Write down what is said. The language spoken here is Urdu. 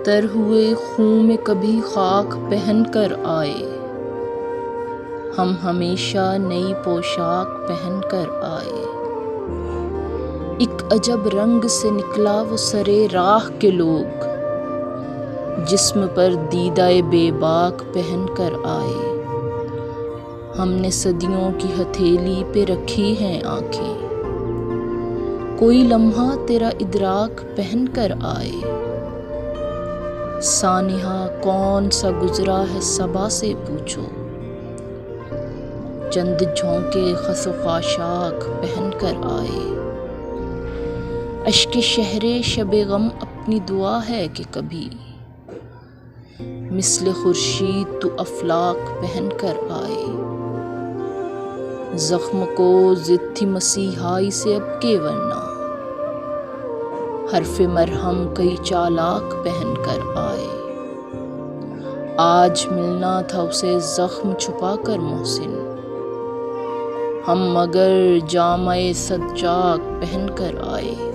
تر ہوئے خون میں کبھی خاک پہن کر آئے، ہم ہمیشہ نئی پوشاک پہن کر آئے۔ ایک عجب رنگ سے نکلا وہ سرے راہ کے لوگ، جسم پر دیدہ بے باک پہن کر آئے۔ ہم نے صدیوں کی ہتھیلی پہ رکھی ہیں آنکھیں، کوئی لمحہ تیرا ادراک پہن کر آئے۔ سانحہ کون سا گزرا ہے صبا سے پوچھو، چند جھونکے خس و خاشاک پہن کر آئے۔ اشک شہر شب غم اپنی دعا ہے کہ کبھی مثل خورشید تو افلاک پہن کر آئے۔ زخم کو ضد تھی مسیحائی سے اب کے ورنہ، حرف مرہم کئی چالاک پہن کر آئے۔ آج ملنا تھا اسے زخم چھپا کر محسن، ہم مگر جامہ صد چاک پہن کر آئے۔